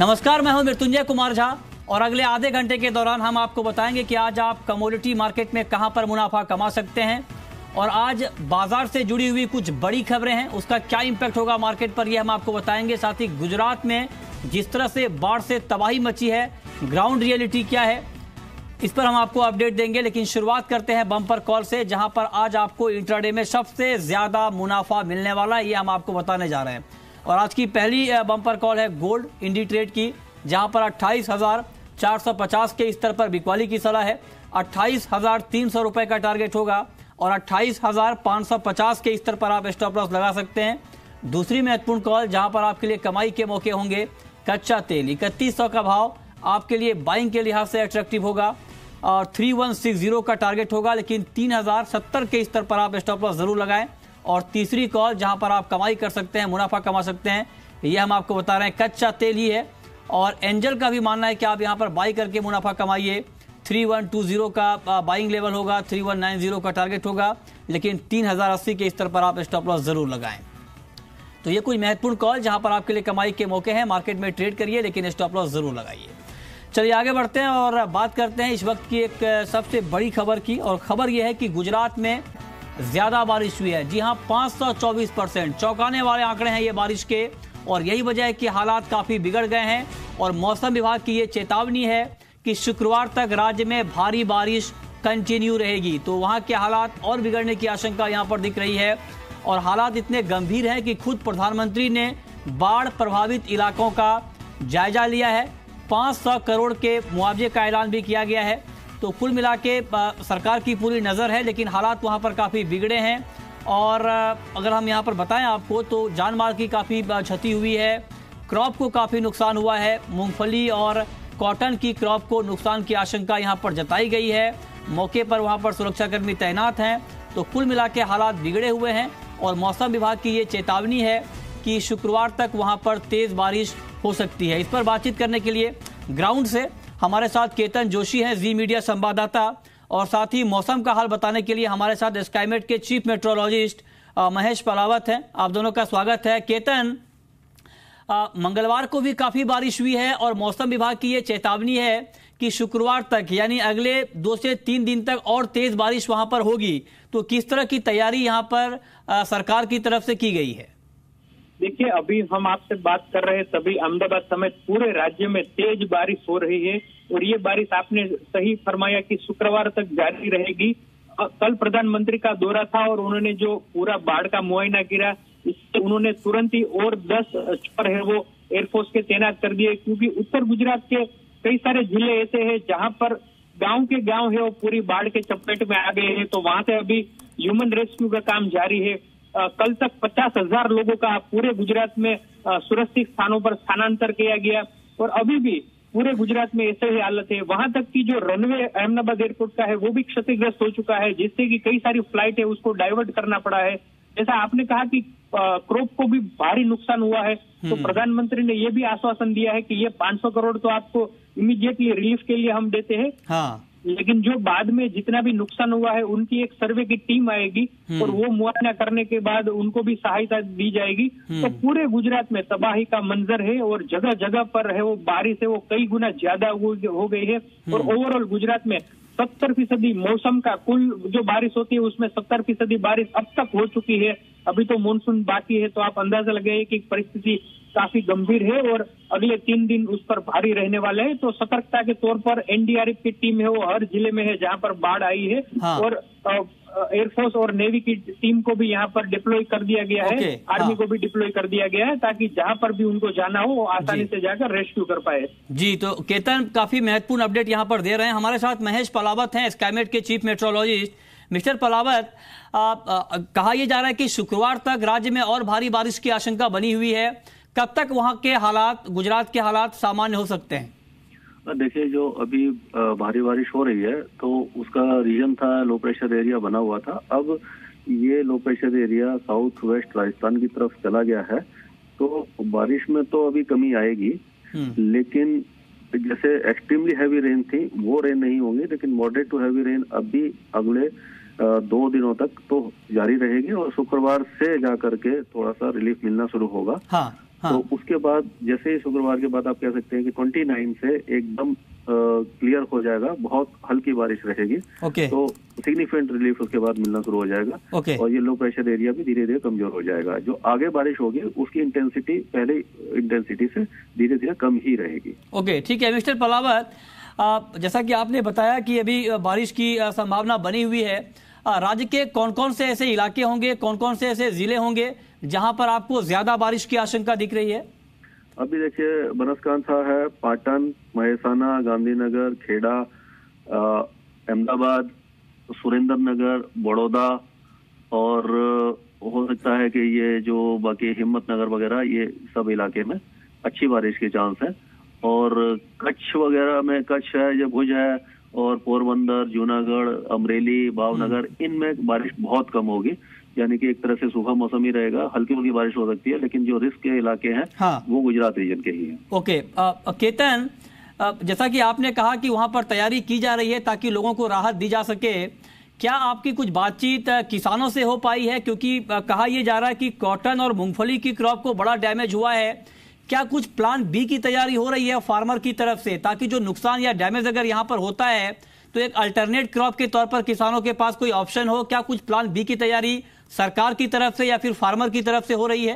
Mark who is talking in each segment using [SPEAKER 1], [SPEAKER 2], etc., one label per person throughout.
[SPEAKER 1] नमस्कार, मैं हूं मृत्युंजय कुमार झा और अगले आधे घंटे के दौरान हम आपको बताएंगे कि आज आप कमोडिटी मार्केट में कहां पर मुनाफा कमा सकते हैं और आज बाजार से जुड़ी हुई कुछ बड़ी खबरें हैं, उसका क्या इंपैक्ट होगा मार्केट पर, यह हम आपको बताएंगे। साथ ही गुजरात में जिस तरह से बाढ़ से तबाही मची है, ग्राउंड रियलिटी क्या है, इस पर हम आपको अपडेट देंगे। लेकिन शुरुआत करते हैं बम्पर कॉल से, जहां पर आज आपको इंट्राडे में सबसे ज्यादा मुनाफा मिलने वाला है, ये हम आपको बताने जा रहे हैं। और आज की पहली बम्पर कॉल है गोल्ड इंडी ट्रेड की, जहां पर 28,450 के स्तर पर बिकवाली की सलाह है। 28,300 रुपए का टारगेट होगा और 28,550 के स्तर पर आप स्टॉप लॉस लगा सकते हैं। दूसरी महत्वपूर्ण कॉल जहां पर आपके लिए कमाई के मौके होंगे, कच्चा तेल 3100 का भाव आपके लिए बाइंग के लिहाज से अट्रैक्टिव होगा और 3160 का टारगेट होगा, लेकिन 3070 के स्तर पर आप स्टॉप लॉस जरूर लगाएं। और तीसरी कॉल जहां पर आप कमाई कर सकते हैं, मुनाफा कमा सकते हैं, यह हम आपको बता रहे हैं कच्चा तेल ही है। और एंजल का भी मानना है कि आप यहां पर बाई करके मुनाफा कमाइए। 3120 का बाइंग लेवल होगा, 3190 का टारगेट होगा, लेकिन 3080 के स्तर पर आप स्टॉप लॉस जरूर लगाएं। तो ये कुछ महत्वपूर्ण कॉल जहां पर आपके लिए कमाई के मौके हैं, मार्केट में ट्रेड करिए लेकिन स्टॉप लॉस जरूर लगाइए। चलिए आगे बढ़ते हैं और बात करते हैं इस वक्त की एक सबसे बड़ी खबर की, और खबर यह है कि गुजरात में ज्यादा बारिश हुई है। जी हां, 524%, चौंकाने वाले आंकड़े हैं ये बारिश के, और यही वजह है कि हालात काफी बिगड़ गए हैं। और मौसम विभाग की ये चेतावनी है कि शुक्रवार तक राज्य में भारी बारिश कंटिन्यू रहेगी, तो वहां के हालात और बिगड़ने की आशंका यहां पर दिख रही है। और हालात इतने गंभीर हैं कि खुद प्रधानमंत्री ने बाढ़ प्रभावित इलाकों का जायजा लिया है। 500 करोड़ के मुआवजे का ऐलान भी किया गया है। तो कुल मिला के सरकार की पूरी नज़र है, लेकिन हालात वहां पर काफ़ी बिगड़े हैं। और अगर हम यहां पर बताएं आपको तो जान माल की काफ़ी क्षति हुई है, क्रॉप को काफ़ी नुकसान हुआ है, मूंगफली और कॉटन की क्रॉप को नुकसान की आशंका यहां पर जताई गई है। मौके पर वहां पर सुरक्षाकर्मी तैनात हैं। तो कुल मिला के हालात बिगड़े हुए हैं और मौसम विभाग की ये चेतावनी है कि शुक्रवार तक वहां पर तेज़ बारिश हो सकती है। इस पर बातचीत करने के लिए ग्राउंड से हमारे साथ केतन जोशी हैं, जी मीडिया संवाददाता, और साथ ही मौसम का हाल बताने के लिए हमारे साथ स्काईमेट के चीफ मेट्रोलॉजिस्ट महेश पलावत हैं। आप दोनों का स्वागत है। केतन, मंगलवार को भी काफी बारिश हुई है और मौसम विभाग की ये चेतावनी है कि शुक्रवार तक यानी अगले 2 से 3 दिन तक और तेज बारिश वहां पर होगी, तो किस तरह की तैयारी यहां पर सरकार की तरफ से की गई है?
[SPEAKER 2] देखिए, अभी हम आपसे बात कर रहे हैं तभी अहमदाबाद समेत पूरे राज्य में तेज बारिश हो रही है, और ये बारिश आपने सही फरमाया कि शुक्रवार तक जारी रहेगी। कल प्रधानमंत्री का दौरा था और उन्होंने जो पूरा बाढ़ का मुआयना किया, इससे उन्होंने तुरंत ही और 10 चौपर है वो एयरफोर्स के तैनात कर दिए, क्योंकि उत्तर गुजरात के कई सारे जिले ऐसे हैं जहां पर गांव के गांव है वो पूरी बाढ़ के चपेट में आ गए हैं। तो वहां से अभी ह्यूमन रेस्क्यू का काम जारी है। कल तक 50,000 लोगों का पूरे गुजरात में सुरक्षित स्थानों पर स्थानांतर किया गया, और अभी भी पूरे गुजरात में ऐसे ही हालत है। वहां तक की जो रनवे अहमदाबाद एयरपोर्ट का है वो भी क्षतिग्रस्त हो चुका है, जिससे कि कई सारी फ्लाइट है उसको डाइवर्ट करना पड़ा है। जैसा आपने कहा कि क्रॉप को भी भारी नुकसान हुआ है, तो प्रधानमंत्री ने ये भी आश्वासन दिया है कि ये 500 करोड़ तो आपको इमीडिएटली रिलीफ के लिए हम देते हैं। हाँ। लेकिन जो बाद में जितना भी नुकसान हुआ है उनकी एक सर्वे की टीम आएगी और वो मुआयना करने के बाद उनको भी सहायता दी जाएगी। तो पूरे गुजरात में तबाही का मंजर है और जगह जगह पर है वो बारिश है वो कई गुना ज्यादा हो गई है। और ओवरऑल गुजरात में 70% मौसम का कुल जो बारिश होती है उसमें 70% बारिश अब तक हो चुकी है। अभी तो मानसून बाकी है, तो आप अंदाजा लगाइए कि परिस्थिति काफी गंभीर है और अगले 3 दिन उस पर भारी रहने वाले हैं। तो सतर्कता के तौर पर एनडीआरएफ की टीम है वो हर जिले में है जहां पर बाढ़ आई है। हाँ। और एयरफोर्स और नेवी की टीम को भी यहाँ पर डिप्लॉय कर दिया गया है। आर्मी को भी डिप्लॉय कर दिया गया है, ताकि जहां पर भी उनको जाना हो वो आसानी से जाकर रेस्क्यू कर पाए। जी, तो केतन काफी महत्वपूर्ण अपडेट यहाँ पर दे रहे हैं। हमारे साथ महेश पलावत हैं, स्काईमेट के चीफ मेट्रोलॉजिस्ट। मिस्टर पलावत, कहा यह जा रहा है कि शुक्रवार तक राज्य में और भारी बारिश की आशंका बनी हुई है, कब तक वहां के हालात, गुजरात के हालात सामान्य हो सकते हैं?
[SPEAKER 3] देखिए, जो अभी भारी बारिश हो रही है तो उसका रीजन था लो प्रेशर एरिया बना हुआ था। अब ये low pressure area south west Rajasthan की तरफ चला गया है, तो बारिश में तो अभी कमी आएगी, लेकिन जैसे एक्सट्रीमली हैवी रेन थी वो रेन नहीं होंगी, लेकिन मॉडरेट टू हैवी रेन अभी अगले 2 दिनों तक तो जारी रहेगी और शुक्रवार से जाकर के थोड़ा सा रिलीफ मिलना शुरू होगा। हाँ।
[SPEAKER 1] हाँ।
[SPEAKER 3] तो उसके बाद जैसे ही शुक्रवार के बाद आप कह सकते हैं कि 29 से एकदम क्लियर हो जाएगा, बहुत हल्की बारिश रहेगी।
[SPEAKER 1] ओके।
[SPEAKER 3] तो सिग्निफिकेंट रिलीफ उसके बाद मिलना शुरू हो जाएगा।
[SPEAKER 1] ओके।
[SPEAKER 3] और ये लो प्रेशर एरिया भी धीरे धीरे कमजोर हो जाएगा। जो आगे बारिश होगी उसकी इंटेंसिटी पहले इंटेंसिटी से धीरे धीरे कम ही रहेगी।
[SPEAKER 1] ओके, ठीक है मिस्टर पलावत, जैसा कि आपने बताया कि अभी बारिश की संभावना बनी हुई है, राज्य के कौन कौन से ऐसे इलाके होंगे, कौन कौन से ऐसे जिले होंगे जहां पर आपको ज्यादा बारिश की आशंका दिख रही है?
[SPEAKER 3] अभी देखिए बनासकांठा है, पाटन, महेसाना, गांधीनगर, खेड़ा, अहमदाबाद, सुरेंद्र नगर, बड़ौदा, और हो सकता है कि ये जो बाकी हिम्मतनगर वगैरह ये सब इलाके में अच्छी बारिश के चांस है। और कच्छ वगैरह में, कच्छ है, जो भुज है, और पोरबंदर, जूनागढ़, अमरेली, भावनगर, इनमें बारिश बहुत कम होगी। यानी कि एक तरह से सूखा मौसम ही रहेगा, हल्की फुल्की बारिश हो सकती है, लेकिन जो रिस्क के इलाके हैं
[SPEAKER 1] हाँ।
[SPEAKER 3] वो गुजरात रीजन के ही हैं।
[SPEAKER 1] ओके, केतन, जैसा कि आपने कहा कि वहां पर तैयारी की जा रही है ताकि लोगों को राहत दी जा सके, क्या आपकी कुछ बातचीत किसानों से हो पाई है? क्योंकि कहा यह जा रहा है कि कॉटन और मूंगफली की क्रॉप को बड़ा डैमेज हुआ है। क्या कुछ प्लान बी की तैयारी हो रही है फार्मर की तरफ से, ताकि जो नुकसान या डैमेज अगर यहाँ पर होता है तो एक अल्टरनेट क्रॉप के तौर पर किसानों के पास कोई ऑप्शन हो? क्या कुछ प्लान बी की तैयारी सरकार की तरफ से या फिर फार्मर की तरफ से हो रही है?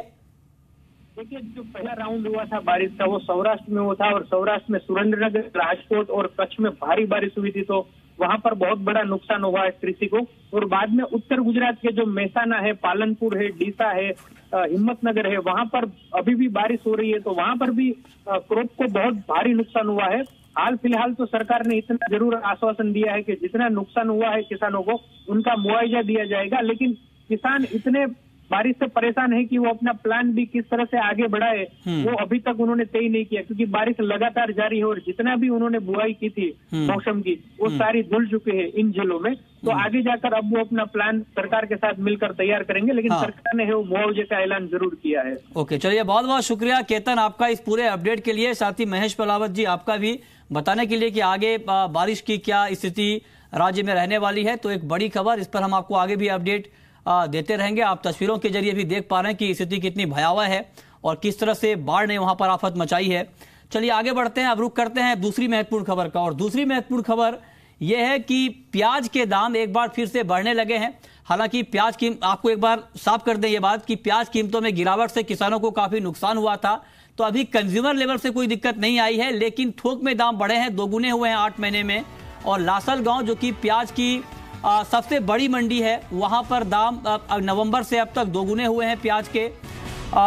[SPEAKER 2] देखिए, जो पहला राउंड हुआ था बारिश का वो सौराष्ट्र में हुआ था, और सौराष्ट्र में सुरेंद्रनगर, राजकोट और कच्छ में भारी बारिश हुई थी, तो वहां पर बहुत बड़ा नुकसान हुआ है कृषि को। और बाद में उत्तर गुजरात के जो मेहसाना है, पालनपुर है, डीसा है, हिम्मतनगर है, वहां पर अभी भी बारिश हो रही है, तो वहां पर भी क्रॉप को बहुत भारी नुकसान हुआ है। हाल फिलहाल तो सरकार ने इतना जरूर आश्वासन दिया है कि जितना नुकसान हुआ है किसानों को उनका मुआवजा दिया जाएगा, लेकिन किसान इतने बारिश से परेशान है कि वो अपना प्लान भी किस तरह से आगे बढ़ाए वो अभी तक उन्होंने तय नहीं किया, क्योंकि बारिश लगातार जारी है और जितना भी उन्होंने बुआई की थी मौसम की वो सारी धुल चुके हैं इन जिलों में। तो आगे जाकर अब वो अपना प्लान सरकार के साथ मिलकर तैयार करेंगे, लेकिन सरकार ने वो मुआवजे का ऐलान जरूर किया है।
[SPEAKER 1] ओके, चलिए, बहुत बहुत शुक्रिया केतन आपका इस पूरे अपडेट के लिए। साथ ही महेश पलावत जी आपका भी बताने के लिए कि आगे बारिश की क्या स्थिति राज्य में रहने वाली है। तो एक बड़ी खबर, इस पर हम आपको आगे भी अपडेट देते रहेंगे। आप तस्वीरों के जरिए भी देख पा रहे हैं कि स्थिति कितनी भयावह है और किस तरह से बाढ़ ने वहां पर आफत मचाई है। चलिए आगे बढ़ते हैं, अब रुख करते हैं दूसरी महत्वपूर्ण खबर का। और दूसरी महत्वपूर्ण खबर यह है कि प्याज के दाम एक बार फिर से बढ़ने लगे हैं। हालांकि प्याज की आपको एक बार साफ कर दें ये बात कि प्याज कीमतों में गिरावट से किसानों को काफी नुकसान हुआ था, तो अभी कंज्यूमर लेवल से कोई दिक्कत नहीं आई है, लेकिन थोक में दाम बढ़े हैं, दोगुने हुए हैं 8 महीने में। और लासलगांव जो कि प्याज की सबसे बड़ी मंडी है, वहां पर दाम नवंबर से अब तक दोगुने हुए हैं प्याज के।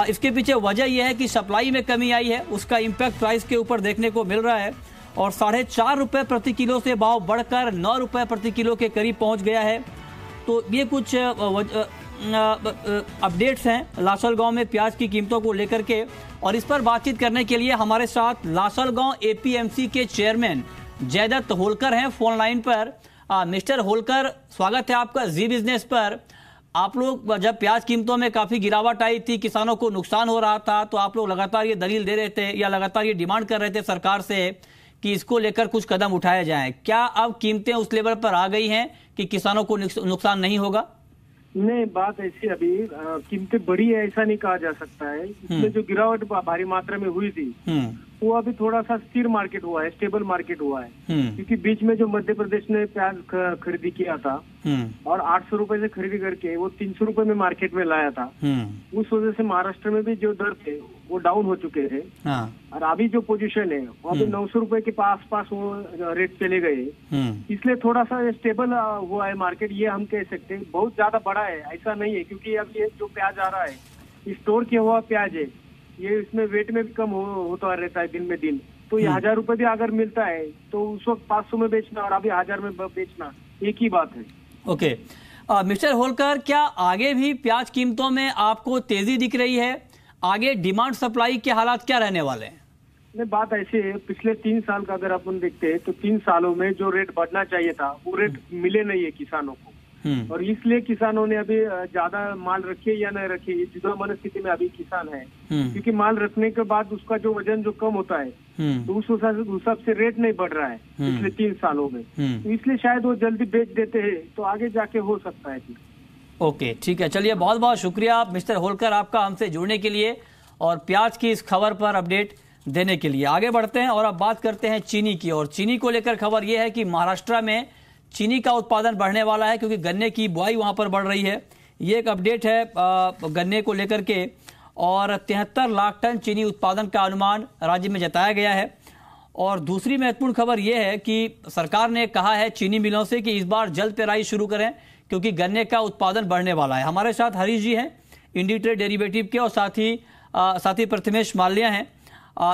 [SPEAKER 1] इसके पीछे वजह यह है कि सप्लाई में कमी आई है, उसका इम्पैक्ट प्राइस के ऊपर देखने को मिल रहा है। और 4.5 रुपए प्रति किलो से भाव बढ़कर 9 रुपए प्रति किलो के करीब पहुंच गया है। तो ये कुछ अपडेट्स हैं लासलगांव में प्याज की कीमतों को लेकर के। और इस पर बातचीत करने के लिए हमारे साथ लासलगांव एपीएमसी के चेयरमैन जयदत्त होलकर हैं फोन लाइन पर। मिस्टर होलकर, स्वागत है आपका जी बिजनेस पर। आप लोग जब प्याज कीमतों में काफी गिरावट आई थी, किसानों को नुकसान हो रहा था, तो आप लोग लगातार ये दलील दे रहे थे या लगातार ये डिमांड कर रहे थे सरकार से कि इसको लेकर कुछ कदम उठाया जाए। क्या अब कीमतें उस लेवल पर आ गई हैं कि किसानों को नुकसान नहीं होगा?
[SPEAKER 4] नहीं, बात ऐसी अभी कीमतें बढ़ी है ऐसा नहीं कहा जा सकता है। इसमें जो गिरावट भारी मात्रा में हुई थी वो अभी थोड़ा सा स्थिर मार्केट हुआ है, स्टेबल मार्केट हुआ है। क्योंकि बीच में जो मध्य प्रदेश ने प्याज खरीदी किया था और 800 रुपए से खरीदी करके वो 300 रुपए में मार्केट में लाया था, उस वजह से महाराष्ट्र में भी जो दर थे वो डाउन हो चुके थे। और अभी जो पोजीशन है वो अभी 900 रुपए के पास वो रेट चले गए, इसलिए थोड़ा सा स्टेबल हुआ है मार्केट, ये हम कह सकते हैं। बहुत ज्यादा बड़ा है ऐसा नहीं है, क्योंकि अब ये जो प्याज आ रहा है स्टोर किया हुआ प्याज है, ये इसमें वेट में भी कम होता रहता है दिन में दिन। तो ये 1000 रुपए भी अगर मिलता है तो उस वक्त 500 में बेचना और अभी 1000 में बेचना एक ही बात है।
[SPEAKER 1] ओके, मिस्टर होलकर, क्या आगे भी प्याज कीमतों में आपको तेजी दिख रही है? आगे डिमांड सप्लाई के हालात क्या रहने वाले हैं?
[SPEAKER 4] नहीं, बात ऐसी है, पिछले 3 साल का अगर अपन देखते हैं तो 3 सालों में जो रेट बढ़ना चाहिए था वो रेट मिले नहीं है किसानों को, और इसलिए किसानों ने अभी ज्यादा माल रखे या नहीं रखे, ये जुदा मनस्थिति में अभी किसान है। क्योंकि माल रखने के बाद उसका जो वजन जो कम होता है तो उस हिसाब से रेट नहीं बढ़ रहा है पिछले 3 सालों में, तो इसलिए शायद वो जल्दी बेच देते हैं, तो आगे जाके हो सकता है।
[SPEAKER 1] ओके, ठीक है, चलिए, बहुत बहुत शुक्रिया मिस्टर होलकर आपका हमसे जुड़ने के लिए। और प्याज की इस खबर पर अपडेट देने के लिए। आगे बढ़ते हैं और अब बात करते हैं चीनी की। और चीनी को लेकर खबर यह है कि महाराष्ट्र में चीनी का उत्पादन बढ़ने वाला है क्योंकि गन्ने की बुआई वहां पर बढ़ रही है। ये एक अपडेट है गन्ने को लेकर के, और 73 लाख टन चीनी उत्पादन का अनुमान राज्य में जताया गया है। और दूसरी महत्वपूर्ण खबर यह है कि सरकार ने कहा है चीनी मिलों से कि इस बार जल्द पेराई शुरू करें क्योंकि गन्ने का उत्पादन बढ़ने वाला है। हमारे साथ हरीश जी हैं इंडिट्रेड डेरिवेटिव के, और साथ ही प्रथमेश माल्या हैं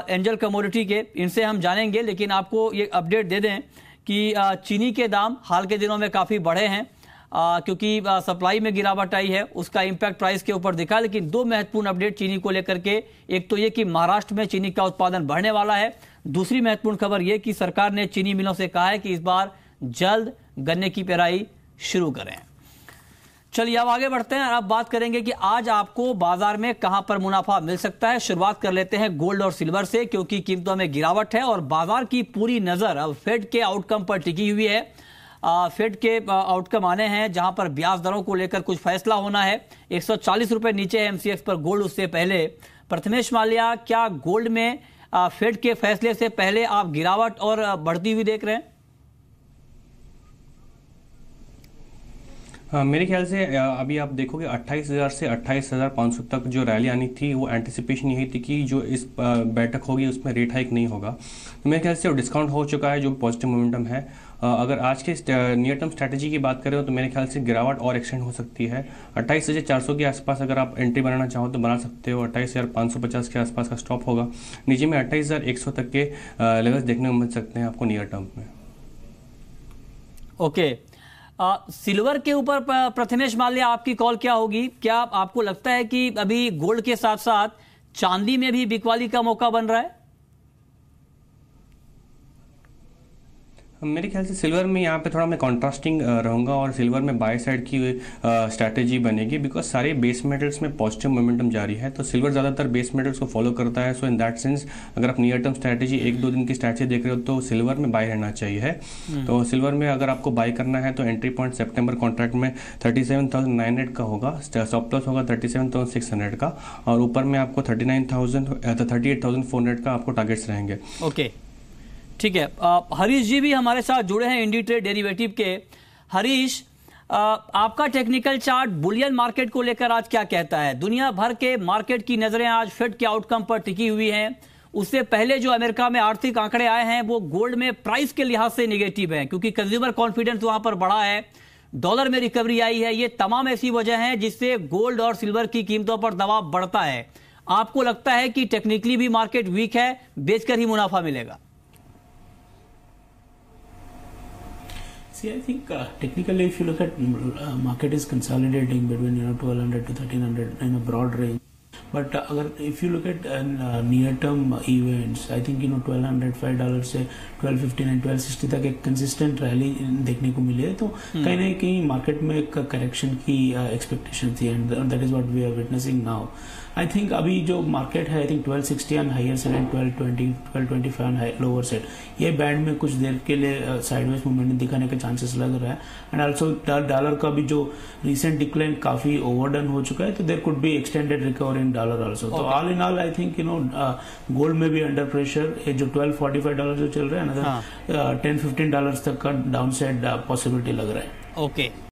[SPEAKER 1] एंजल कमोडिटी के। इनसे हम जानेंगे, लेकिन आपको ये अपडेट दे दें कि चीनी के दाम हाल के दिनों में काफ़ी बढ़े हैं क्योंकि सप्लाई में गिरावट आई है, उसका इम्पैक्ट प्राइस के ऊपर दिखा। लेकिन दो महत्वपूर्ण अपडेट चीनी को लेकर के, एक तो ये कि महाराष्ट्र में चीनी का उत्पादन बढ़ने वाला है, दूसरी महत्वपूर्ण खबर ये कि सरकार ने चीनी मिलों से कहा है कि इस बार जल्द गन्ने की पेराई शुरू करें। चलिए अब आगे बढ़ते हैं। अब बात करेंगे कि आज आपको बाजार में कहां पर मुनाफा मिल सकता है। शुरुआत कर लेते हैं गोल्ड और सिल्वर से, क्योंकि कीमतों में गिरावट है और बाजार की पूरी नजर अब फेड के आउटकम पर टिकी हुई है। फेड के आउटकम आने हैं जहां पर ब्याज दरों को लेकर कुछ फैसला होना है। 140 रुपए नीचे है एमसीएक्स पर गोल्ड उससे पहले। प्रथमेश माल्या, क्या गोल्ड में फेड के फैसले से पहले आप गिरावट और बढ़ती हुई देख रहे हैं?
[SPEAKER 5] मेरे ख्याल से अभी आप देखोगे 28,000 से 28,500 तक जो रैली आनी थी वो एंटिसिपेशन यही थी कि जो इस बैठक होगी उसमें रेट हाइक नहीं होगा। तो मेरे ख्याल से वो डिस्काउंट हो चुका है, जो पॉजिटिव मोमेंटम है। अगर आज के नियर टर्म स्ट्रैटेजी की बात करें तो मेरे ख्याल से गिरावट और एक्सटेंड हो सकती है। 28,400 के आसपास अगर आप एंट्री बनाना चाहो तो बना सकते हो। 28,550 के आसपास का स्टॉप होगा। नीचे में 28,100 तक के लेवल्स देखने को मिल सकते हैं आपको नियर टर्म में।
[SPEAKER 1] ओके, सिल्वर के ऊपर प्रथमेश माल्या आपकी कॉल क्या होगी? क्या आपको लगता है कि अभी गोल्ड के साथ साथ चांदी में भी बिकवाली का मौका बन रहा है?
[SPEAKER 5] मेरे ख्याल से सिल्वर में यहाँ पे थोड़ा मैं कॉन्ट्रास्टिंग रहूँगा और सिल्वर में बाय साइड की स्ट्रैटेजी बनेगी, बिकॉज सारे बेस मेटल्स में पॉजिटिव मोमेंटम जारी है। तो सिल्वर ज़्यादातर बेस मेटल्स को फॉलो करता है। सो इन दैट सेंस अगर आप नियर टर्म स्ट्रैटेजी 1-2 दिन की स्ट्रैटेजी देख रहे हो तो सिल्वर में बाय रहना चाहिए है। तो सिल्वर में अगर आपको बाय करना है तो एंट्री पॉइंट सितंबर कॉन्ट्रैक्ट में 37,900 का होगा, स्टॉप लॉस होगा 37,600 का, और ऊपर में आपको 38,400 का आपको टारगेट्स रहेंगे।
[SPEAKER 1] ओके, ठीक है। हरीश जी भी हमारे साथ जुड़े हैं इंडिट्रेड डेरिवेटिव के। हरीश, आपका टेक्निकल चार्ट बुलियन मार्केट को लेकर आज क्या कहता है? दुनिया भर के मार्केट की नजरें आज फेड के आउटकम पर टिकी हुई हैं। उससे पहले जो अमेरिका में आर्थिक आंकड़े आए हैं वो गोल्ड में प्राइस के लिहाज से नेगेटिव हैं क्योंकि कंज्यूमर कॉन्फिडेंस वहां पर बढ़ा है, डॉलर में रिकवरी आई है। ये तमाम ऐसी वजह हैं जिससे गोल्ड और सिल्वर की कीमतों पर दबाव बढ़ता है। आपको लगता है कि टेक्निकली भी मार्केट वीक है, बेचकर ही मुनाफा मिलेगा?
[SPEAKER 6] See, I think technically, if you look at market is consolidating between 1,200 to 1,300 in a broad range. But if you look at near-term events, I think $1,205 से $1,259 $1,260 तक एक consistent रैली देखने को मिली है। तो कहीं ना कहीं मार्केट में एक करेक्शन की एक्सपेक्टेशन थी, and that is what we are witnessing now. I think अभी जो मार्केट है, I think 1260 on higher side and 1220, 1225 on lower side, ये बैंड में कुछ देर के लिए साइडवेज मूवमेंट दिखाने के चांसेस लग रहा है। एंड ऑल्सो डॉलर का भी जो रिसेंट डिक्लाइन काफी ओवरडन हो चुका है, तो there could be extended recovery in dollar also. तो all in all I think gold में भी अंडर प्रेशर, ये जो $1,245 जो चल रहा है, $10-15 तक का डाउन साइड पॉसिबिलिटी लग रहा है।
[SPEAKER 1] ओके